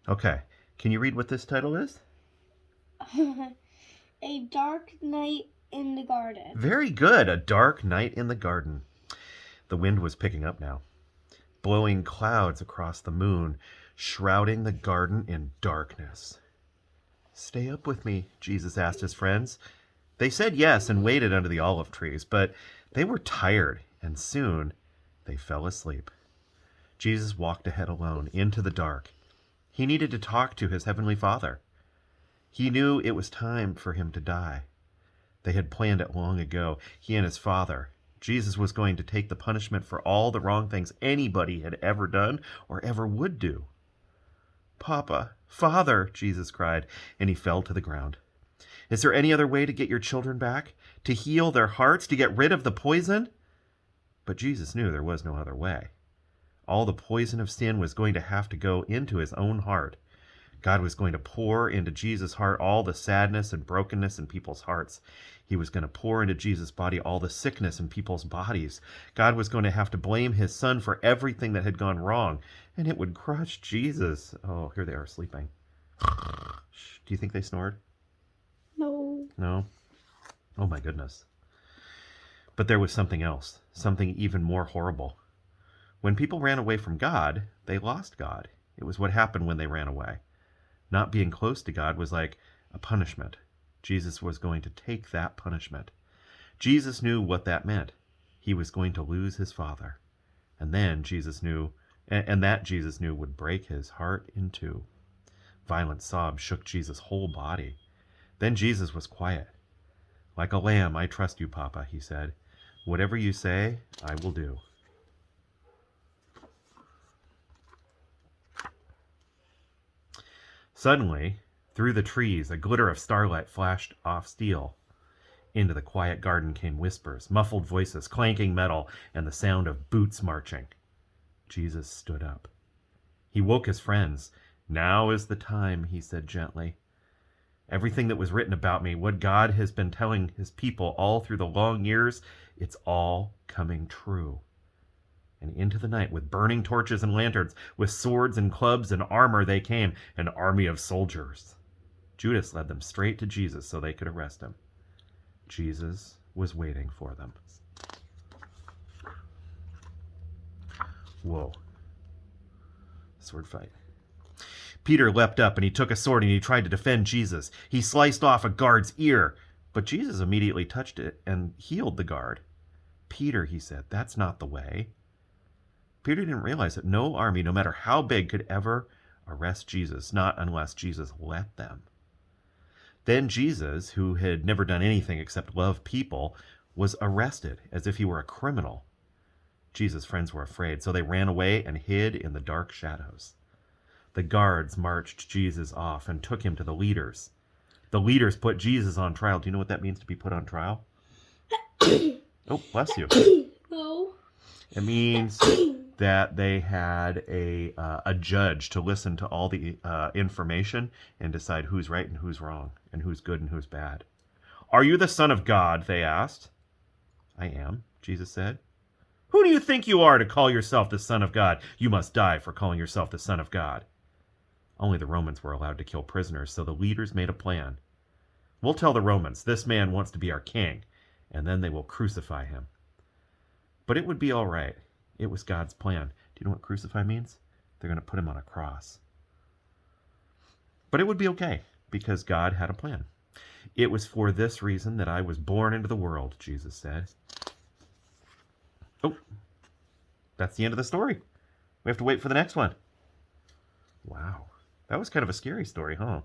Okay. Can you read what this title is? A Dark Night in the Garden. Very good. A Dark Night in the Garden. The wind was picking up now, blowing clouds across the moon, shrouding the garden in darkness. Stay up with me, Jesus asked his friends. They said yes and waited under the olive trees, but they were tired, and soon they fell asleep. Jesus walked ahead alone into the dark. He needed to talk to his heavenly Father. He knew it was time for him to die. They had planned it long ago, he and his Father. Jesus was going to take the punishment for all the wrong things anybody had ever done or ever would do. Papa, Father, Jesus cried, and he fell to the ground. Is there any other way to get your children back? To heal their hearts? To get rid of the poison? But Jesus knew there was no other way. All the poison of sin was going to have to go into his own heart. God was going to pour into Jesus' heart all the sadness and brokenness in people's hearts. He was going to pour into Jesus' body all the sickness in people's bodies. God was going to have to blame his son for everything that had gone wrong, and it would crush Jesus. Oh, here they are sleeping. Do you think they snored? No. No? Oh my goodness. But there was something else, something even more horrible. When people ran away from God, they lost God. It was what happened when they ran away. Not being close to God was like a punishment. Jesus was going to take that punishment. Jesus knew what that meant. He was going to lose his Father. And then Jesus knew, and that Jesus knew would break his heart in two. Violent sobs shook Jesus' whole body. Then Jesus was quiet. Like a lamb, I trust you, Papa, he said. Whatever you say, I will do. Suddenly, through the trees, a glitter of starlight flashed off steel. Into the quiet garden came whispers, muffled voices, clanking metal, and the sound of boots marching. Jesus stood up. He woke his friends. Now is the time, he said gently. Everything that was written about me, what God has been telling his people all through the long years, it's all coming true. And into the night, with burning torches and lanterns, with swords and clubs and armor, they came, an army of soldiers. Judas led them straight to Jesus so they could arrest him. Jesus was waiting for them. Whoa. Sword fight. Peter leapt up and he took a sword and he tried to defend Jesus. He sliced off a guard's ear, but Jesus immediately touched it and healed the guard. Peter, he said, that's not the way. Peter didn't realize that no army, no matter how big, could ever arrest Jesus, not unless Jesus let them. Then Jesus, who had never done anything except love people, was arrested as if he were a criminal. Jesus' friends were afraid, so they ran away and hid in the dark shadows. The guards marched Jesus off and took him to the leaders. The leaders put Jesus on trial. Do you know what that means to be put on trial? Oh, bless you. No. It means that they had a judge to listen to all the information and decide who's right and who's wrong, and who's good and who's bad. Are you the Son of God? They asked. I am, Jesus said. Who do you think you are to call yourself the Son of God? You must die for calling yourself the Son of God. Only the Romans were allowed to kill prisoners, so the leaders made a plan. We'll tell the Romans, this man wants to be our king, and then they will crucify him. But it would be all right. It was God's plan. Do you know what crucify means? They're going to put him on a cross. But it would be okay, because God had a plan. It was for this reason that I was born into the world, Jesus said. Oh, that's the end of the story. We have to wait for the next one. Wow. That was kind of a scary story, huh?